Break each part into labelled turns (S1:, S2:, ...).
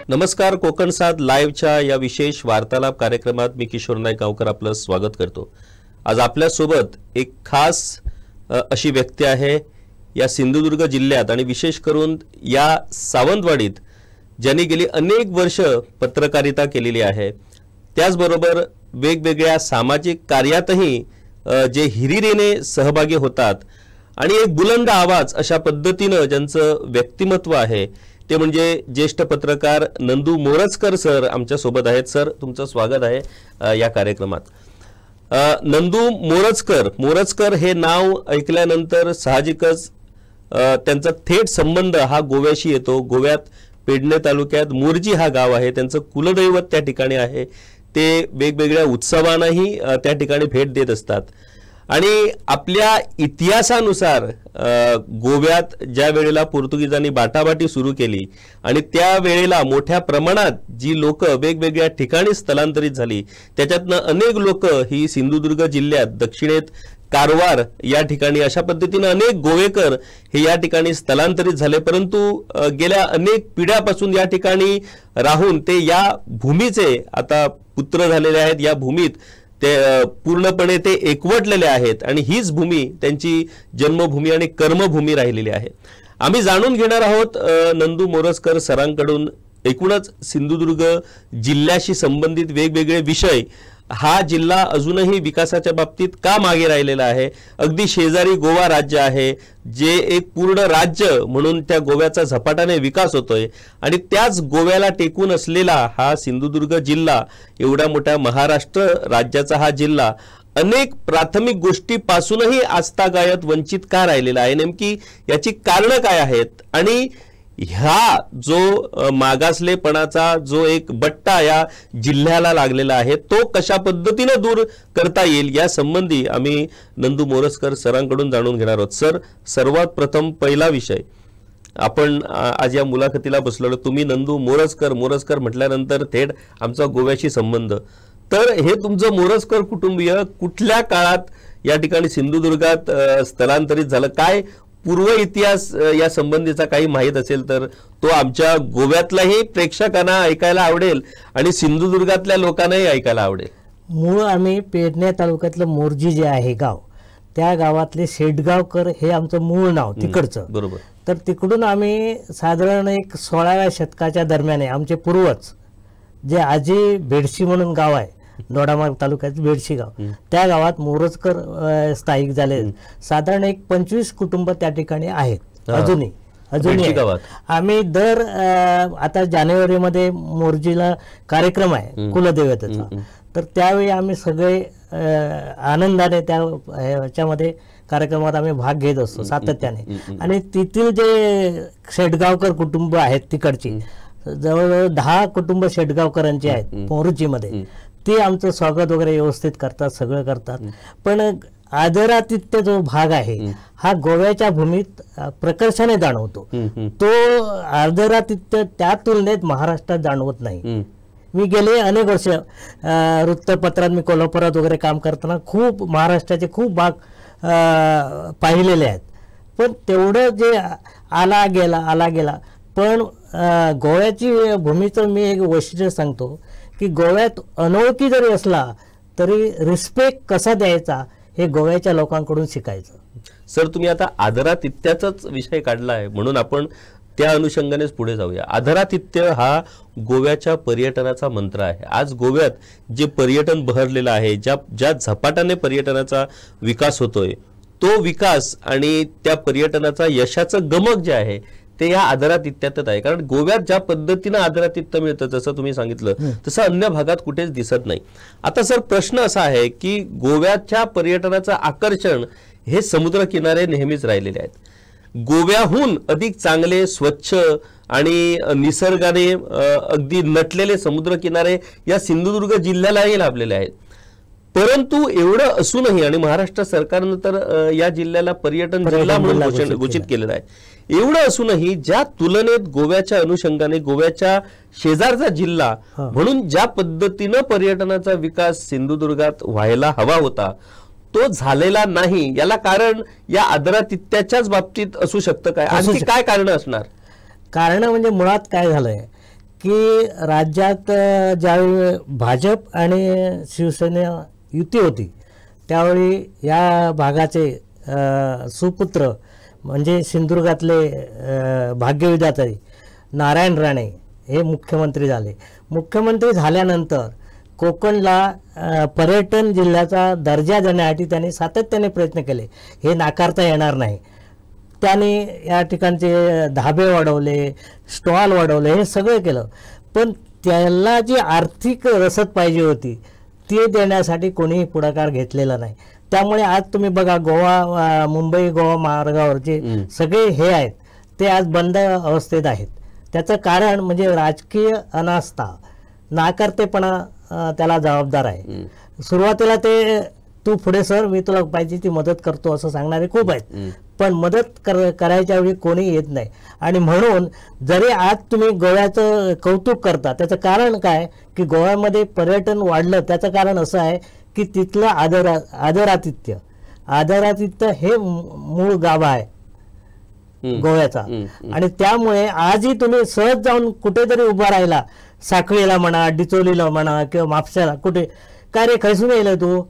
S1: नमस्कार, कोकण साथ लाईव्हच्या या विशेष वार्तालाप कार्यक्रमात मी किशोर नाईक गावकर आपलं स्वागत करतो। आज आपल्या सोबत एक खास अशी व्यक्ती आहे या सिंधुदुर्ग जिल्ह्यात आणि विशेष करून या सावंतवाडीत, ज्यांनी गेली अनेक वर्ष पत्रकारिता केलेली आहे। त्याचबरोबर वेगवेगळ्या सामाजिक कार्यातही जे हिरिरीने सहभागी होतात आणि एक बुलंद आवाज अशा पद्धतीने ज्यांचं व्यक्तिमत्व आहे ते म्हणजे ज्येष्ठ पत्रकार नंदू मोरजकर सर आमच्या सोबत आहेत। सर, तुमचं स्वागत आहे या कार्यक्रमात। नंदू मोरजकर हे नाव ऐकल्यानंतर साहजिकच त्यांचा थेट संबंध हा गोव्याशी येतो। गोव्यात पेडणे तालुक्यात मोर्जी हा गाव आहे, त्यांचं कुलदैवत त्या ठिकाणी आहे। ते वेगवेगळ्या उत्सवांनाही त्या ठिकाणी भेट देत असतात आणि आपल्या इतिहासानुसार गोव्यात ज्या वेळेला पोर्तुगीजांनी बाटाबाटी सुरू केली आणि त्या वेळेला मोठ्या प्रमाणात जी लोक वेगवेगळ्या ठिकाणी स्थलांतरित झाली, त्याच्यातनं अनेक लोक ही सिंधुदुर्ग जिल्ह्यात दक्षिणेत कारवार या ठिकाणी अशा पद्धतीने अनेक गोवेकर हे या ठिकाणी स्थलांतरित झाले। परंतु गेल्या अनेक पिढ्यापासून या ठिकाणी राहून ते या भूमीचे आता पुत्र झालेले आहेत। या भूमीत ते पूर्णपणे ते एकवटलेले आहेत आणि हीच भूमी त्यांची जन्मभूमी आणि कर्मभूमी राहिलेली आहे। आम्ही जाणून घेणार आहोत नंदू मोरजकर सरांकडून एकूणच सिंधुदुर्ग जिल्ह्याशी संबंधित वेगवेगळे विषय। हा जिल्हा अजूनही विकासाच्या बाबतीत का मागे राहिलेला आहे? अगदी शेजारी गोवा राज्य आहे, जे एक पूर्ण राज्य म्हणून त्या गोव्याचा झपाट्याने विकास होतोय आणि त्याच गोव्याला टेकून असलेला हा सिंधुदुर्ग जिल्हा, एवढा मोठ्या महाराष्ट्र राज्याचा हा जिल्हा अनेक प्राथमिक गोष्टीपासूनही आजतागायत वंचित का राहिलेला आहे? नेमकी याची कारणं काय आहेत आणि ह्या जो मागासलेपणाचा जो एक बट्टा या जिल्ह्याला लागलेला आहे तो कशा पद्धतीने दूर करता येईल या संबंधी आम्ही नंदू मोरजकर सरांकडून जाणून घेणार आहोत। सर, सर्वात प्रथम पहिला विषय, आपण आज या मुलाखतीला बसलो, तुम्ही नंदू मोरजकर म्हटल्यानंतर थेट आमचा गोव्याशी संबंध। तर हे तुमचं मोरजकर कुटुंबीय कुठल्या काळात या ठिकाणी सिंधुदुर्गात स्थलांतरित झालं? काय पूर्व इतिहास या संबंधीचा काही माहित असेल तर तो आमच्या गोव्यातल्याही प्रेक्षकांना ऐकायला आवडेल आणि सिंधुदुर्गातल्या लोकांनाही ऐकायला आवडेल।
S2: मूळ आम्ही पेडणे तालुक्यातलं मोर्जी जे आहे गाव, त्या गावातले शेटगावकर हे आमचं मूळ नाव तिकडचं।
S1: बरोबर।
S2: तर तिकडून आम्ही साधारण एक 16व्या शतकाच्या दरम्यान आमचे पूर्वज जे आजी बेडशी म्हणून गाव आहे, दोडामार्ग तालुक्यात बेडशी गाव, त्या गावात मोरजकर स्थायिक झाले। साधारण एक 25 कुटुंब त्या ठिकाणी आहेत अजूनही गावात। आम्ही दर आता जानेवारीमध्ये मोर्जीला कार्यक्रम आहे कुलदेवतेचा, तर त्यावेळी आम्ही सगळे आनंदाने त्या ह्याच्यामध्ये कार्यक्रमात आम्ही भाग घेत असतो सातत्याने। आणि तिथील जे शेटगावकर कुटुंब आहेत तिकडची जवळजवळ 10 कुटुंब शेटगावकरांची आहेत मोर्जीमध्ये, ते आमचं स्वागत वगैरे व्यवस्थित करतात, सगळं करतात। पण आदरातिथ्य जो भाग आहे हा गोव्याच्या भूमीत प्रकर्षाने जाणवतो। तो आदरातिथ्य त्या तुलनेत महाराष्ट्रात जाणवत नाही। मी गेले अनेक वर्ष वृत्तपत्रात, मी कोल्हापुरात वगैरे काम करताना खूप महाराष्ट्राचे खूप भाग पाहिलेले आहेत, पण तेवढं जे आला गेला। पण गोव्याची भूमीचं मी एक वैशिष्ट्य सांगतो की गोव्यात अनोळखी जरी असला तरी रिस्पेक्ट कसा द्यायचा हे गोव्याच्या लोकांकडून शिकायचं।
S1: सर, तुम्ही आता आदरातिथ्याचाच विषय काढला आहे म्हणून आपण त्या अनुषंगानेच पुढे जाऊया। आदरातिथ्य हा गोव्याच्या पर्यटनाचा मंत्र आहे। आज गोव्यात जे पर्यटन बहरलेलं आहे, ज्या झपाट्याने पर्यटनाचा विकास होतोय, तो विकास आणि त्या पर्यटनाचा यशाचं गमक जे आहे ते या आदरातिथ्यातच आहे। कारण गोव्यात ज्या पद्धतीने आदरातिथ्य मिळतं, जसं तुम्ही सांगितलं तसं अन्य भागात कुठेच दिसत नाही। आता सर, प्रश्न असा आहे की गोव्याच्या पर्यटनाचं आकर्षण हे समुद्रकिनारे नेहमीच राहिलेले आहेत। गोव्याहून अधिक चांगले, स्वच्छ आणि निसर्गाने अगदी नटलेले समुद्रकिनारे या सिंधुदुर्ग जिल्ह्यालाही लाभलेले आहेत। परंतु एवढं असूनही, आणि महाराष्ट्र सरकारनं तर या जिल्ह्याला पर्यटन जिल्हा म्हणून घोषित केलेलं आहे, एवढं असूनही ज्या तुलनेत गोव्याच्या अनुषंगाने गोव्याच्या शेजारचा जिल्हा म्हणून ज्या पद्धतीनं पर्यटनाचा विकास सिंधुदुर्गात व्हायला हवा होता तो झालेला नाही, याला कारण या आदरातिथ्याच्याच बाबतीत असू शकतं काय? आणखी काय कारण असणार?
S2: कारण म्हणजे मुळात काय झालंय की राज्यात ज्यावेळी भाजप आणि शिवसेना युती होती त्यावेळी या भागाचे सुपुत्र म्हणजे सिंधुदुर्गातले भाग्यविधाते नारायण राणे हे मुख्यमंत्री झाले. मुख्यमंत्री झाल्यानंतर कोकणला पर्यटन जिल्ह्याचा दर्जा देण्यासाठी त्यांनी सातत्याने प्रयत्न केले. हे नाकारता येणार नाही. त्याने या ठिकाणचे धाबे वाढवले, स्टॉल वाढवले, हे सगळं केलं. पण त्याला जी आर्थिक रसद पाहिजे होती ती देण्यासाठी कोणीही पुढाकार घेतलेला नाही. त्यामुळे आज तुम्ही बघा गोवा मुंबई गोवा मार्गावरचे सगळे हे आहेत ते आज बंद अवस्थेत आहेत. त्याचं कारण म्हणजे राजकीय अनास्था, नाकारतेपणा त्याला जबाबदार आहे. सुरुवातीला ते तू पुढे सर मी तुला पाहिजे ती मदत करतो असं सांगणारे खूप आहेत, पण मदत करायच्या वेळी कोणी येत नाही. आणि म्हणून जरी आज तुम्ही गोव्याचं कौतुक करता त्याचं कारण काय की गोव्यामध्ये पर्यटन वाढलं त्याचं कारण असं आहे की तिथलं आदरातिथ्य हे मूळ गाभा आहे गोव्याचा. आणि त्यामुळे आजही तुम्ही सहज जाऊन कुठेतरी उभा राहिला, साखळीला म्हणा, डिचोलीला म्हणा किंवा म्हापशाला, कुठे काय रे खैसून येईल तू,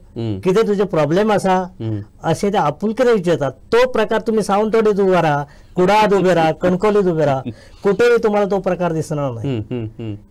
S2: किती तुझे प्रॉब्लेम असे ते आपुलकीने विचारतात. तो प्रकार तुम्ही सावंतवाडीत उभा राहा, कुडाळात उभे राहा, कणकवलीत उभे राहा, कुठेही तुम्हाला तो प्रकार दिसणार नाही.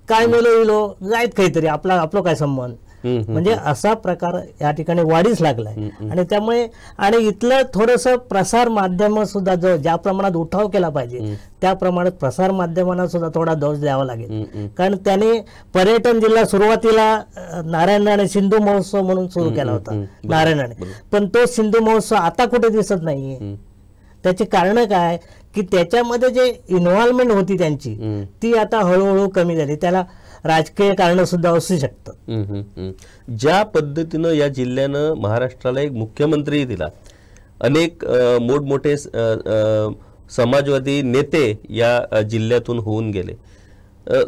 S2: काय मेलो जायत काहीतरी आपलं काय संबंध, म्हणजे असा प्रकार या ठिकाणी वाढीच लागलाय. आणि त्यामुळे आणि इथलं थोडंसं प्रसार माध्यम सुद्धा ज्या प्रमाणात उठाव केला पाहिजे त्या प्रमाणात प्रसार माध्यमांना सुद्धा थोडा दोष द्यावा लागेल. कारण त्याने पर्यटन जिल्हा सुरुवातीला नारायण सिंधू महोत्सव म्हणून सुरू केला होता नारायणाने, पण तो सिंधू महोत्सव आता कुठे दिसत नाहीये. त्याची कारण काय की त्याच्यामध्ये जे इन्व्हॉल्वमेंट होती त्यांची ती आता हळूहळू कमी झाली. त्याला राजकीय कारण सुद्धा असू शकतं.
S1: ज्या पद्धतीनं या जिल्ह्यानं महाराष्ट्राला एक मुख्यमंत्री दिला, अनेक मोठमोठे समाजवादी नेते या जिल्ह्यातून होऊन गेले.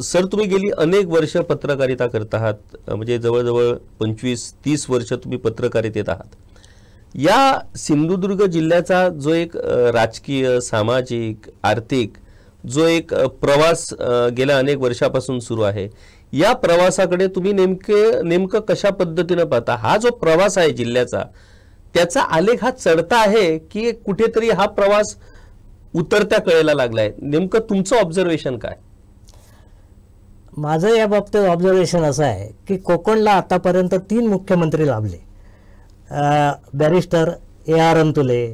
S1: सर तुम्ही गेली अनेक वर्ष पत्रकारिता करत आहात, म्हणजे जवळजवळ 25-30 वर्ष तुम्ही पत्रकारितेत आहात. या सिंधुदुर्ग जिल्ह्याचा जो एक राजकीय, सामाजिक, आर्थिक जो एक प्रवास गेल्या अनेक वर्षापासून सुरू आहे, या प्रवासाकडे तुम्ही नेमकं कशा पद्धतीने पाहता? हा जो प्रवास आहे जिल्ह्याचा त्याचा आलेख हा चढता आहे की कुठेतरी हा प्रवास उतरत्या कळेला लागलाय? नेमकं तुमचं ऑब्झर्वेशन काय?
S2: माझं या बाबतीत ऑब्झर्वेशन असं आहे की कोकणला आतापर्यंत 3 मुख्यमंत्री लाभले. Barrister A.R. अंतुले,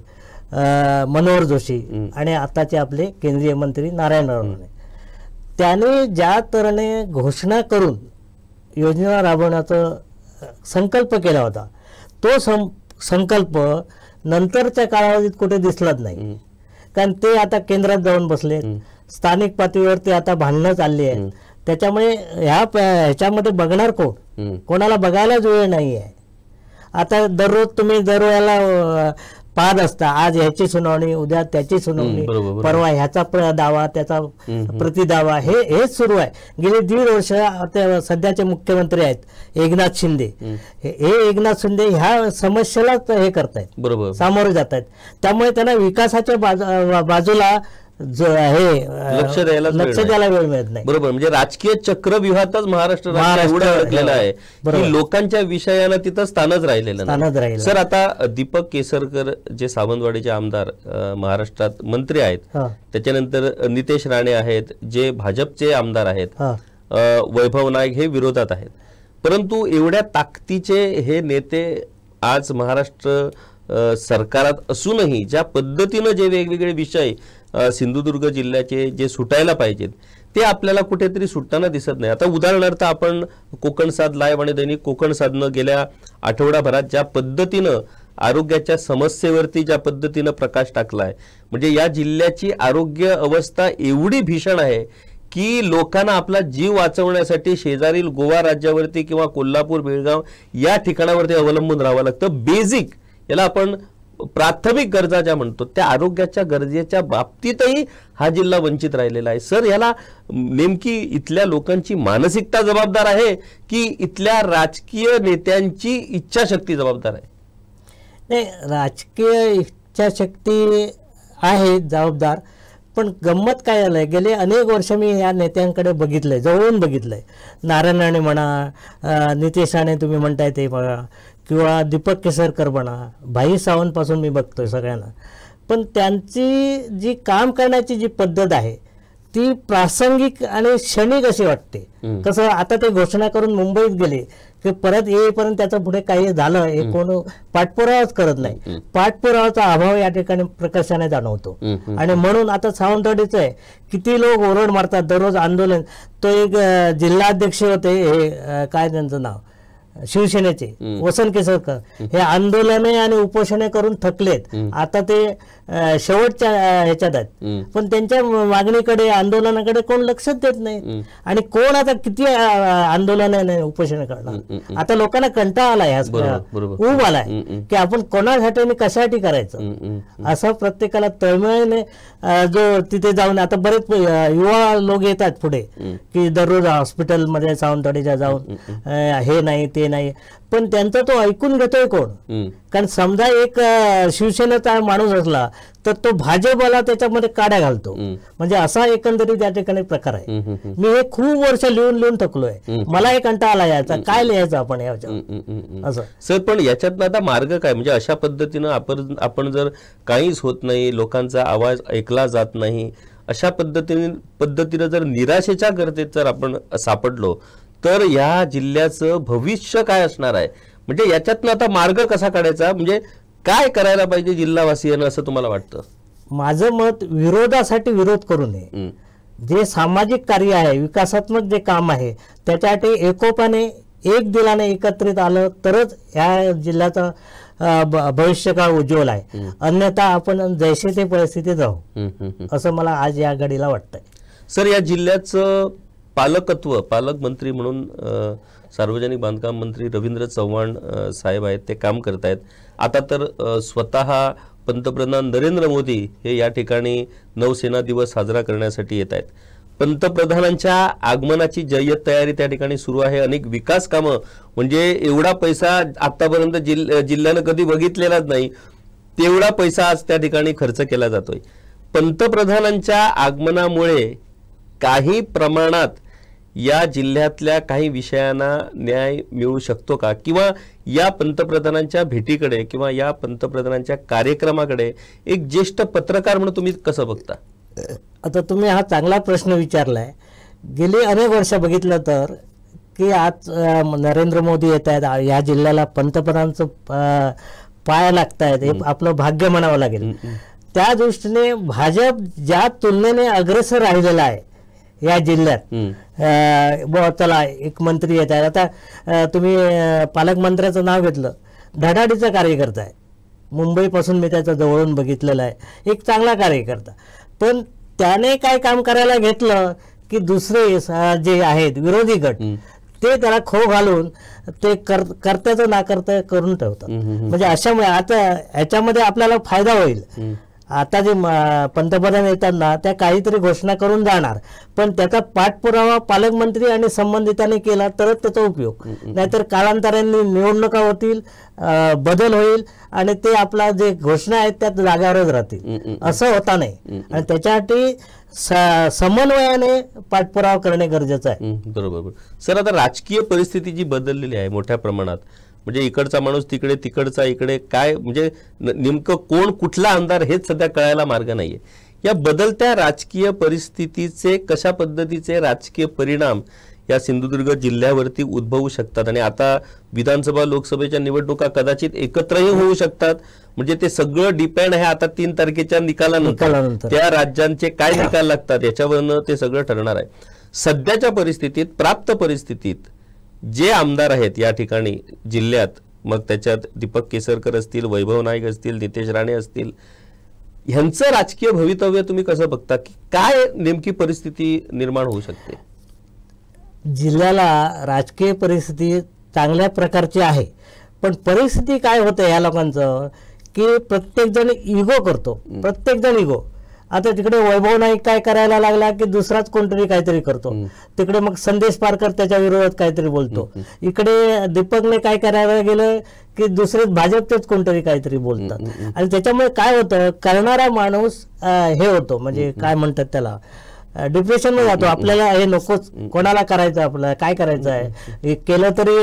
S2: मनोहर जोशी आणि आताचे आपले केंद्रीय मंत्री नारायण राणे. त्याने ज्या तऱ्हेने घोषणा करून योजना राबवण्याचा संकल्प केला होता तो संकल्प नंतरच्या कालावधीत कुठे दिसलाच नाही. कारण ते आता केंद्रात जाऊन बसले, स्थानिक पातळीवर ते आता भांडणं चालली आहेत. त्याच्यामुळे ह्याच्यामध्ये बघणार कोणाला बघायलाच वेळ नाही आहे. आता दररोज तुम्ही दरवेळेला पाहत असता, आज ह्याची सुनावणी, उद्या त्याची सुनावणी, परवा ह्याचा दावा, त्याचा प्रतिदावा, हेच सुरू आहे. गेली 1.5 वर्ष सध्याचे मुख्यमंत्री आहेत एकनाथ शिंदे. हे एकनाथ शिंदे ह्या समस्येलाच हे करतायत, बरोबर सामोरे जात आहेत. त्यामुळे त्यांना विकासाच्या बाजूला लक्ष द्यायला वेळ मिळत नाही.
S1: बरोबर, म्हणजे राजकीय चक्रव्यूहातच महाराष्ट्र एवढं अडकलेला आहे की लोकांच्या विषयाला तिथं स्थानच राहिलेलं नाही. सर आता दीपक केसरकर जे सावंतवाडीचे आमदार महाराष्ट्रात मंत्री आहेत, त्याच्यानंतर नितेश राणे आहेत जे भाजपचे आमदार आहेत, वैभव नाईक हे विरोधात आहेत. परंतु एवढ्या ताकदीचे हे नेते आज महाराष्ट्र सरकारात असूनही ज्या पद्धतीनं जे वेगवेगळे विषय सिंधुदुर्ग जिल्ह्याचे जे सुटायला पाहिजेत ते आपल्याला कुठेतरी सुटताना दिसत नाही. आता उदाहरणार्थ आपण कोकण साध लाईव्ह आणि दैनिक कोकण साधनं गेल्या आठवडाभरात ज्या पद्धतीनं आरोग्याच्या समस्येवरती ज्या पद्धतीनं प्रकाश टाकलाय, म्हणजे या जिल्ह्याची आरोग्य अवस्था एवढी भीषण आहे की लोकांना आपला जीव वाचवण्यासाठी शेजारील गोवा राज्यावरती किंवा कोल्हापूर, बेळगाव या ठिकाणावरती अवलंबून राहावं लागतं. बेसिक याला आपण प्राथमिक गरजा ज्या म्हणतो त्या आरोग्याच्या गरजेच्या बाबतीतही हा जिल्हा वंचित राहिलेला आहे. सर याला नेमकी इथल्या लोकांची मानसिकता जबाबदार आहे की इथल्या राजकीय नेत्यांची इच्छाशक्ती जबाबदार आहे?
S2: नाही, राजकीय इच्छाशक्ती आहे जबाबदार. पण गंमत काय झालंय, गेले अनेक वर्ष मी या नेत्यांकडे बघितलंय, जवळून बघितलंय. नारायण राणे म्हणा, नितेश राणे तुम्ही म्हणताय ते बघा, किंवा दीपक केसरकर म्हणा, भाई सावंतपासून मी बघतोय सगळ्यांना. पण त्यांची जी काम करण्याची जी पद्धत आहे ती प्रासंगिक आणि क्षणिक अशी वाटते. कसं आता ते घोषणा करून मुंबईत गेले की परत येईपर्यंत त्याचं पुढे काही झालं हे कोण पाठपुरावाच करत नाही. पाठपुरावाचा अभाव या ठिकाणी प्रकर्षाने जाणवतो. आणि म्हणून आता सावंतवाडीचं आहे, किती लोक ओरड मारतात दररोज आंदोलन. तो एक जिल्हाध्यक्ष होते, हे काय त्यांचं नाव, शिवसेनेचे वसंत केसरकर, हे आंदोलने आणि उपोषणे करून थकलेत. आता ते शेवटच्या ह्याच्यात आहेत, पण त्यांच्या मागणीकडे आंदोलनाकडे कोण लक्षच देत नाही. आणि कोण आता किती आंदोलनाने उपोषणे करणार. आता लोकांना कंटाळा आलाय, ऊब आलाय की आपण कोणासाठी आणि कशासाठी करायचं, असं प्रत्येकाला तळमळीने जो तिथे जाऊन. आता बरेच युवा लोक येतात पुढे की दररोज हॉस्पिटलमध्ये सावंतवाडीच्या जाऊन हे नाही ते नाही, पण त्यांचा तो ऐकून घेतोय कोण. कारण समजा एक शिवसेनेचा माणूस असला तर तो भाजपला त्याच्यामध्ये काड्या घालतो. म्हणजे असा एकंदरीत या ठिकाणी प्रकार आहे. मी हे खूप वर्ष लिहून थकलोय, मला एक कंटाळा आला याचा, काय लिहायचं आपण याच्यावर असं.
S1: सर पण याच्यात आता मार्ग काय, म्हणजे अशा पद्धतीनं आपण जर काहीच होत नाही, लोकांचा आवाज ऐकला जात नाही, अशा पद्धतीनं जर निराशेच्या गर्दीत जर आपण सापडलो तर या जिल्ह्याचं भविष्य काय असणार आहे. म्हणजे याच्यातनं आता मार्ग कसा काढायचा, म्हणजे काय करायला पाहिजे जिल्हावासियांना असं तुम्हाला वाटतं?
S2: माझं मत, विरोधासाठी विरोध करू नये. जे सामाजिक कार्य आहे, विकासात्मक जे काम आहे, त्याच्यासाठी एकोपाने एक दिलाने एकत्रित आलं तरच या जिल्ह्याचा भविष्यकाळ उज्ज्वल आहे. अन्यथा आपण जैसे ते परिस्थितीत राहू असं मला आज या घडीला वाटतंय.
S1: सर या जिल्ह्याचं पालकमंत्री म्हणून सार्वजनिक बांधकाम मंत्री रवींद्र चव्हाण साहेब आहेत, ते काम करतायत. आता तर स्वतः पंतप्रधान नरेंद्र मोदी हे या ठिकाणी नौसेना दिवस साजरा करण्यासाठी येत आहेत. पंतप्रधानांच्या आगमनाची जय्यत तयारी त्या ठिकाणी सुरू आहे. अनेक विकास कामं, म्हणजे एवढा पैसा आतापर्यंत जिल्ह्यानं कधी बघितलेलाच नाही, तेवढा पैसा आज त्या ठिकाणी खर्च केला जातोय. पंतप्रधानांच्या आगमनामुळे काही प्रमाणात या जिल्ह्यातल्या काही विषयांना न्याय मिळू शकतो का, किंवा या पंतप्रधानांच्या भेटीकडे किंवा या पंतप्रधानांच्या कार्यक्रमाकडे एक ज्येष्ठ पत्रकार म्हणून तुम्ही कसं बघता?
S2: आता तुम्ही हा चांगला प्रश्न विचारलाय. गेली अनेक वर्ष बघितलं तर की आज नरेंद्र मोदी येत आहेत, या जिल्ह्याला पंतप्रधानांचं पाय लागतायत, हे आपलं भाग्य म्हणावं लागेल. त्या दृष्टीने भाजप ज्या तुलनेने अग्रेसर राहिलेला आहे या जिल्ह्यात, चला एक मंत्री येत आहे. आता तुम्ही पालकमंत्र्याचं नाव घेतलं, धडाडीचं कार्यकर्ता आहे, मुंबईपासून मी त्याचं जवळून बघितलेलं आहे, एक चांगला कार्यकर्ता. पण त्याने काय काम करायला घेतलं की दुसरे जे आहेत विरोधी गट ते त्याला खो घालून ते कर्त्याचं नाकर्त्य करून ठेवतात. म्हणजे अशामुळे आता ह्याच्यामध्ये आपल्याला फायदा होईल. आता जे पंतप्रधान येतात ना, त्या काहीतरी घोषणा करून जाणार, पण त्याचा पाठपुरावा पालकमंत्री आणि संबंधितांनी केला तरच त्याचा उपयोग. नाहीतर कालांतराने निवडणुका होतील, बदल होईल आणि ते आपला जे घोषणा आहेत त्या जागावरच राहतील, असं होता नाही. आणि त्याच्यासाठी समन्वयाने पाठपुरावा करणे गरजेचं आहे.
S1: बरोबर. सर आता राजकीय परिस्थिती जी बदललेली आहे मोठ्या प्रमाणात, म्हणजे इकडचा माणूस तिकडे, तिकडचा इकडे, काय म्हणजे नेमकं कोण कुठला आमदार हेच सध्या कळायला मार्ग नाहीये. या बदलत्या राजकीय परिस्थितीचे कशा पद्धतीचे राजकीय परिणाम या सिंधुदुर्ग जिल्ह्यावरती उद्भवू शकतात, आणि आता विधानसभा लोकसभेच्या निवडणुका कदाचित एकत्रही होऊ शकतात. म्हणजे ते सगळं डिपेंड आहे आता 3 तारखेच्या निकालानंतर त्या राज्यांचे काय निकाल लागतात याच्यावरनं ते सगळं ठरणार आहे. सध्याच्या परिस्थितीत, प्राप्त परिस्थितीत जे आमदार आहेत या ठिकाणी जिल्ह्यात, मग त्याच्यात दीपक केसरकर असतील, वैभव नाईक असतील, नितेश राणे असतील, ह्यांचं राजकीय भवितव्य तुम्ही कसं बघता, की काय नेमकी परिस्थिती निर्माण होऊ शकते?
S2: जिल्ह्याला राजकीय परिस्थिती चांगल्या प्रकारची आहे, पण परिस्थिती काय होते या लोकांचं की प्रत्येक जण इगो करतो, प्रत्येक जण इगो. आता तिकडे वैभव नाईक काय करायला लागला की दुसराच कोणतरी काहीतरी करतो, तिकडे मग संदेश पारकर त्याच्या विरोधात काहीतरी बोलतो, इकडे दीपकने काय करायला गेलं की दुसरे भाजपचेच कोणतरी काहीतरी बोलतात. आणि त्याच्यामुळे काय होतं, करणारा माणूस हे होतो, म्हणजे काय म्हणतात त्याला, डिप्रेशन मध्ये जातो. आपल्याला हे नकोच, कोणाला करायचं, आपल्याला काय करायचं आहे, केलं तरी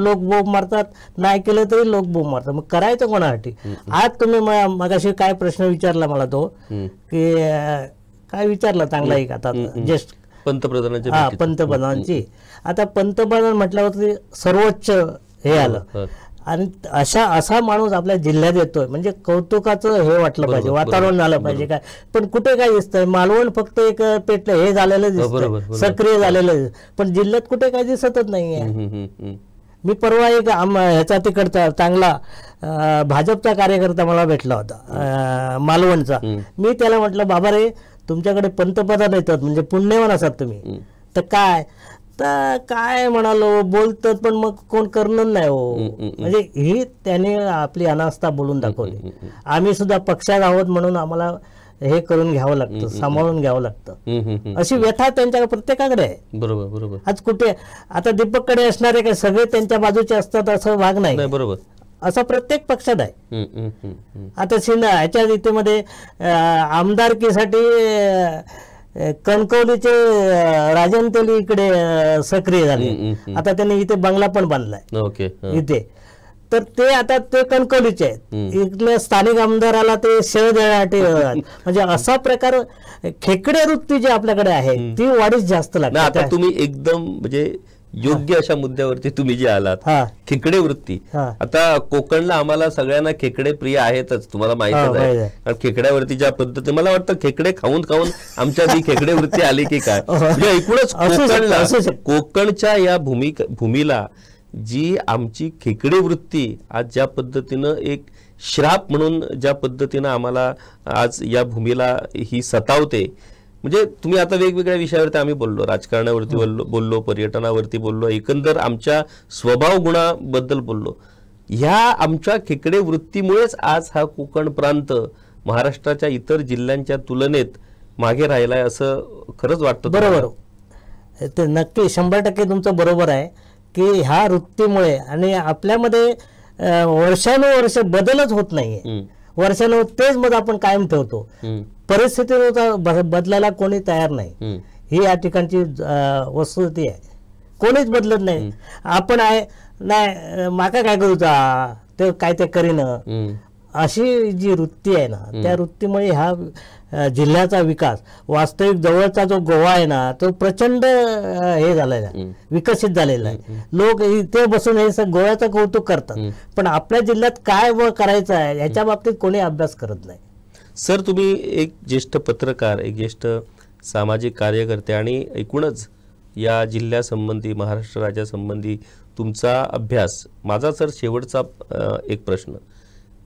S2: लोक बोंब मारतात, नाही केलं तरी लोक बोंब मारतात, मग करायचं कोणासाठी. आज तुम्ही मगाशी काय प्रश्न विचारला मला तो, की काय विचारला चांगला एक आता जस्ट पंतप्रधानांची. आता पंतप्रधान म्हटल्यावरती सर्वोच्च हे आलं, आणि असा माणूस आपल्या जिल्ह्यात येतोय म्हणजे कौतुकाचं हे वाटलं पाहिजे, वातावरण झालं पाहिजे. काय पण कुठे काय दिसतंय, मालवण फक्त एक पेटलं हे झालेलं दिसतंय, सक्रिय झालेलं, पण जिल्ह्यात कुठे काय दिसतच नाहीये. मी परवा एक ह्याचा तिकडचा चांगला भाजपचा कार्यकर्ता मला भेटला होता मालवणचा. मी त्याला म्हटलं, बाबा रे तुमच्याकडे पंतप्रधान येतात म्हणजे पुण्यवान असात तुम्ही, तर काय म्हणालो बोलतात पण मग कोण करणार नाही हो. म्हणजे ही त्याने आपली अनास्था बोलून दाखवली. आम्ही सुद्धा पक्षात आहोत म्हणून आम्हाला हे करून घ्यावं लागतं, सांभाळून घ्यावं लागतं, अशी व्यथा त्यांच्या प्रत्येकाकडे आहे.
S1: बरोबर बरोबर.
S2: आज कुठे आता दीपककडे असणारे काय सगळे त्यांच्या बाजूचे असतात असं भाग नाही.
S1: बरोबर,
S2: असं प्रत्येक पक्षात आहे. आता ह्याच्या रीतीमध्ये आमदारकीसाठी कणकवलीचे राजन तेली इकडे सक्रिय झाले. आता त्यांनी इथे बंगला पण बांधलाय इथे, तर ते आता ते कणकवलीचे आहेत. इथल्या स्थानिक आमदाराला ते शेळ देण्यासाठी म्हणजे असा प्रकार खेकडे वृत्ती जी आपल्याकडे आहे ती वाढीच जास्त लागते.
S1: आता तुम्ही एकदम म्हणजे योग्य अशा मुद्द्यावरती तुम्ही जे आलात, खेकडे वृत्ती. आता कोकणला आम्हाला सगळ्यांना खेकडे प्रिय आहेतच, तुम्हाला माहितच आहे. कारण खेकड्यावरती ज्या पद्धती मला वाटतं खेकडे खाऊन खाऊन आमच्या ती खेकडे वृत्ती आली की काय, म्हणजे एकूणच कोकणला, कोकणच्या या भूमीला जी आमची खेकडे वृत्ती आज ज्या पद्धतीनं एक श्राप म्हणून ज्या पद्धतीनं आम्हाला आज या भूमीला ही सतावते. म्हणजे तुम्ही आता वेगवेगळ्या विषयावरती आम्ही बोललो, राजकारणावरती बोललो, पर्यटनावरती बोललो, एकंदर आमच्या स्वभाव गुणाबद्दल बोललो. ह्या आमच्या खेकडे वृत्तीमुळेच आज हा कोकण प्रांत महाराष्ट्राच्या इतर जिल्ह्यांच्या तुलनेत मागे राहिलाय असं खरंच वाटतं.
S2: बरोबर, ते नक्की 100% तुमचं बरोबर आहे की ह्या वृत्तीमुळे, आणि आपल्यामध्ये वर्षानुवर्ष बदलच होत नाहीये. वर्षानुवर्ष तेच मत आपण कायम ठेवतो. परिस्थितीनुसार बदलायला कोणी तयार नाही, ही या ठिकाणची वस्तुस्थिती आहे. कोणीच बदलत नाही. आपण आहे नाही माका काय करूचा ते काय ते करीन, अशी जी वृत्ती आहे ना, त्या वृत्तीमुळे ह्या जिल्ह्याचा विकास, वास्तविक जवळचा जो गोवा आहे ना तो प्रचंड हे झालेला आहे, विकसित झालेला आहे. लोक इथे बसून हे गोव्याचं कौतुक करतात, पण आपल्या जिल्ह्यात काय करायचं आहे याच्या बाबतीत कोणी अभ्यास करत नाही.
S1: सर, तुम्ही एक ज्येष्ठ पत्रकार, एक ज्येष्ठ सामाजिक कार्यकर्ते, आणि एकूणच या जिल्ह्यासंबंधी, महाराष्ट्र राज्यासंबंधी तुमचा अभ्यास. माझा सर शेवटचा एक प्रश्न,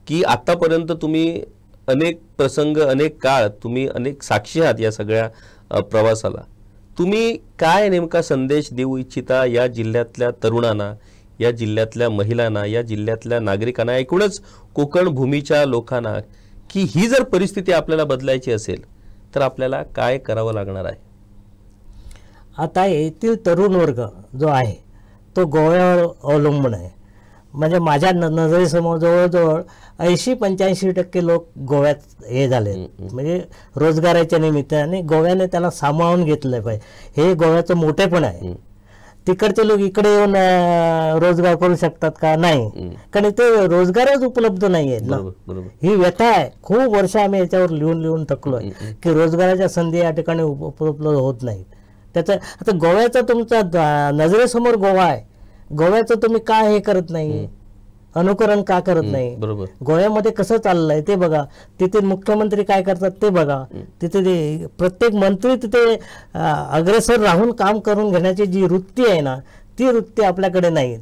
S1: की आतापर्यंत तुम्ही अनेक प्रसंग, अनेक काळ, तुम्ही अनेक साक्षी आहात या सगळ्या प्रवासाला. तुम्ही काय नेमका संदेश देऊ इच्छिता या जिल्ह्यातल्या तरुणांना, या जिल्ह्यातल्या महिलांना, या जिल्ह्यातल्या नागरिकांना, एकूणच कोकण भूमीच्या लोकांना, की ही जर परिस्थिती आपल्याला बदलायची असेल तर आपल्याला काय करावं लागणार आहे?
S2: आता येथील तरुण वर्ग जो आहे तो गोव्यावर अवलंबून आहे. म्हणजे माझ्या नजरेसमोर जवळजवळ 80-85% लोक गोव्यात हे झाले, म्हणजे रोजगाराच्या निमित्ताने गोव्याने त्याला सामावून घेतलं पाहिजे. हे गोव्याचं मोठेपण आहे. तिकडचे लोक इकडे येऊन रोजगार करू शकतात का? नाही, कारण ते रोजगारच उपलब्ध नाही आहेत ना. ही व्यथा आहे. खूप वर्ष आम्ही याच्यावर लिहून थकलोय की रोजगाराच्या संधी या ठिकाणी उपलब्ध होत नाहीत. त्याचं आता गोव्याचा तुमचा नजरेसमोर गोवा आहे, गोव्याचं तुम्ही का हे करत नाही, अनुकरण का करत नाही? गोव्यामध्ये कसं चाललंय ते बघा, तिथे मुख्यमंत्री काय करतात ते बघा, तिथे प्रत्येक मंत्री तिथे अग्रेसर राहून काम करून घेण्याची जी वृत्ती आहे ना, ती वृत्ती आपल्याकडे नाही.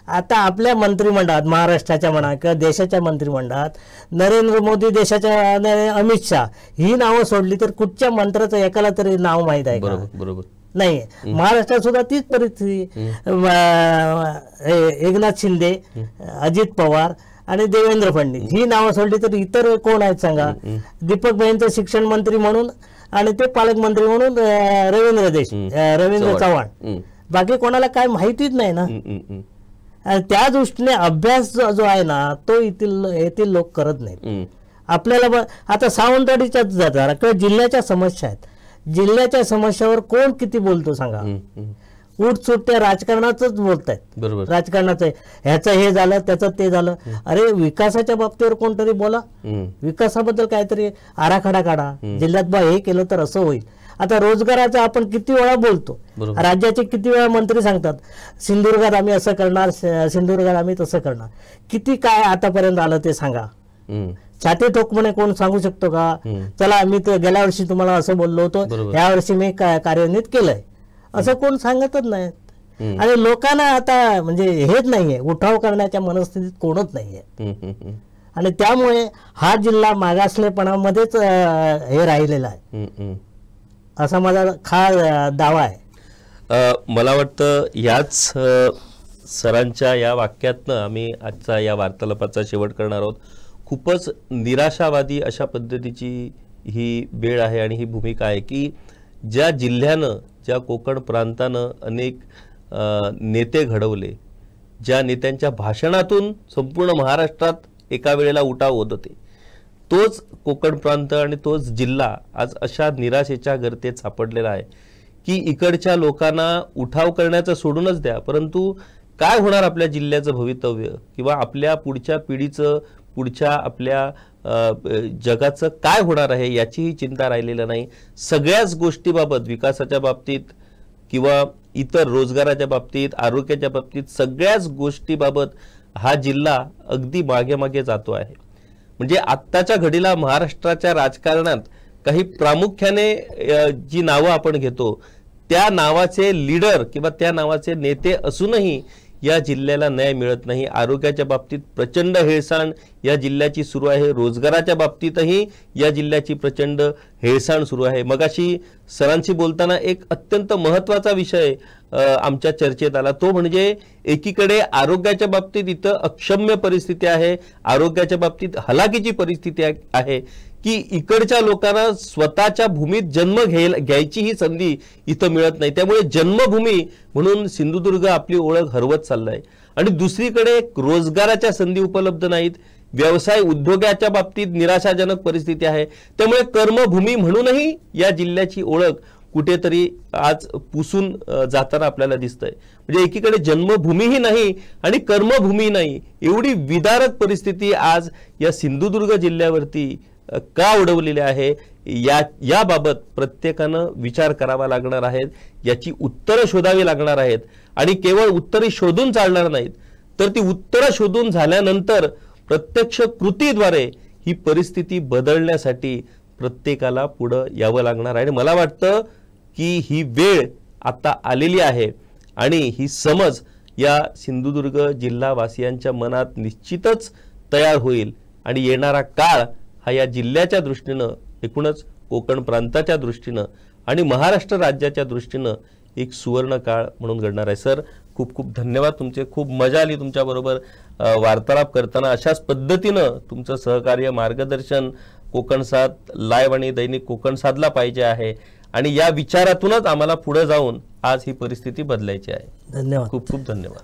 S2: आता आपल्या मंत्रिमंडळात, महाराष्ट्राच्या म्हणा किंवा देशाच्या मंत्रिमंडळात, नरेंद्र मोदी देशाच्या, अमित शहा, ही नावं सोडली तर कुठच्या मंत्र्याचं एकाला तरी नाव माहीत आहे का?
S1: बरोबर
S2: नाही. महाराष्ट्रात सुद्धा तीच परिस्थिती. एकनाथ शिंदे, अजित पवार आणि देवेंद्र फडणवीस ही नावं सोडली तर इतर कोण आहेत सांगा? दीपक भाईंचं शिक्षण मंत्री म्हणून आणि ते पालकमंत्री म्हणून रवींद्र चव्हाण. बाकी कोणाला काय माहितीच नाही ना. आणि त्या दृष्टीने अभ्यास जो आहे ना तो येथील लोक करत नाहीत. आपल्याला आता सावंतवाडीच्या जातात किंवा जिल्ह्याच्या समस्या आहेत, जिल्ह्याच्या समस्यावर कोण किती बोलतो सांगा? उठसूट त्या राजकारणाच बोलतायत, राजकारणाचं ह्याचं हे झालं त्याचं ते झालं. अरे विकासाच्या बाबतीवर कोणतरी बोला, विकासाबद्दल काहीतरी आराखडा काढा, जिल्ह्यात बा हे केलं तर असं होईल. आता रोजगाराचा आपण किती वेळा बोलतो, राज्याचे किती वेळा मंत्री सांगतात सिंधुदुर्गात आम्ही असं करणार, सिंधुदुर्गात आम्ही तसं करणार. किती काय आतापर्यंत आलं ते सांगा? छाती ठोकपणे कोण सांगू शकतो का? चला आम्ही गेल्या वर्षी तुम्हाला असं बोललो होतो, या वर्षी मी कार्यान्वित केलंय, असं कोण सांगतच नाहीत. आणि लोकांना आता म्हणजे हेच नाहीये, उठाव करण्याच्या मनस्थितीत कोणच नाहीये. आणि त्यामुळे हा जिल्हा मागासलेपणामध्येच हे राहिलेला आहे असा माझा दावा आहे.
S1: मला वाटतं याच सरांच्या या वाक्यातनं आम्ही आजचा या वार्तालापाचा शेवट करणार आहोत. खूपच निराशावादी अशा पद्धतीची ही वेळ आहे आणि ही भूमिका आहे की ज्या जिल्ह्यानं, ज्या कोकण प्रांतानं अनेक नेते घडवले, ज्या नेत्यांच्या भाषणातून संपूर्ण महाराष्ट्रात एका वेळेला उठाव होत होते, तोच कोकण प्रांत आणि तोच जिल्हा आज अशा निराशेच्या गर्तेत सापडलेला आहे की इकडच्या लोकांना उठाव करण्याचं सोडूनच द्या, परंतु काय होणार आपल्या जिल्ह्याचं भवितव्य किंवा आपल्या पुढच्या पिढीचं, पुढच्या आपल्या जगाचं काय होणार आहे याचीही चिंता राहिलेली नाही. सगळ्याच गोष्टीबाबत, विकासाच्या बाबतीत किंवा इतर रोजगाराच्या बाबतीत, आरोग्याच्या बाबतीत, सगळ्याच गोष्टीबाबत हा जिल्हा अगदी मागे मागे जातो आहे. म्हणजे आत्ताच्या घडीला महाराष्ट्राच्या राजकारणात काही प्रामुख्याने जी नावं आपण घेतो त्या नावाचे लीडर किंवा त्या नावाचे नेते असूनही या जिल्ह्याला न्याय मिळत नाही. आरोग्याच्या बाबतीत प्रचंड हेळसांड या जिल्ह्याची सुरू आहे, रोजगाराच्या बाबतीतही या जिल्ह्याची प्रचंड हेळसांड सुरू आहे. मगाशी सरांशी बोलताना एक अत्यंत महत्त्वाचा विषय आमच्या चर्चेत आला, तो म्हणजे एकीकडे आरोग्याच्या बाबतीत इथं अक्षम्य परिस्थिती आहे, आरोग्याच्या बाबतीत हलाखीची परिस्थिती आहे की इकडच्या लोकांना स्वतःच्या भूमीत जन्म घ्यायची ही संधी इथं मिळत नाही. त्यामुळे जन्मभूमी म्हणून सिंधुदुर्ग आपली ओळख हरवत चाललाय. आणि दुसरीकडे रोजगाराच्या संधी उपलब्ध नाहीत, व्यवसाय उद्योगाच्या बाबतीत निराशाजनक परिस्थिती आहे. त्यामुळे कर्मभूमी म्हणूनही या जिल्ह्याची ओळख कुठेतरी आज पुसून जाताना आपल्याला दिसतंय. म्हणजे एकीकडे जन्मभूमीही नाही आणि कर्मभूमी नाही, एवढी विदारक परिस्थिती आज या सिंधुदुर्ग जिल्ह्यावरती का उडवलेली आहे याबाबत प्रत्येकानं विचार करावा लागणार आहे. याची उत्तरं शोधावी लागणार आहेत आणि केवळ उत्तरे शोधून चालणार नाहीत, तर ती उत्तरं शोधून झाल्यानंतर प्रत्यक्ष कृतीद्वारे ही परिस्थिती बदलण्यासाठी प्रत्येकाला पुढे यावं लागणार आहे. आणि मला वाटतं की ही वेळ आता आलेली आहे आणि ही समज या सिंधुदुर्ग जिल्हावासियांच्या मनात निश्चितच तयार होईल आणि येणारा काळ हा या जिल्ह्याच्या दृष्टीनं, एकूणच कोकण प्रांताच्या दृष्टीनं आणि महाराष्ट्र राज्याच्या दृष्टीनं एक सुवर्ण काळ म्हणून घडणार आहे. सर, खूप खूप धन्यवाद तुमचे. खूप मजा आली तुमच्याबरोबर वार्तालाप करताना. अशाच पद्धतीनं तुमचं सहकार्य, मार्गदर्शन कोकण सात लाईव्ह आणि दैनिक कोकण साधला पाहिजे आहे आणि या विचारातूनच आम्हाला पुढे जाऊन आज ही परिस्थिती बदलायची आहे.
S2: धन्यवाद,
S1: खूप खूप धन्यवाद.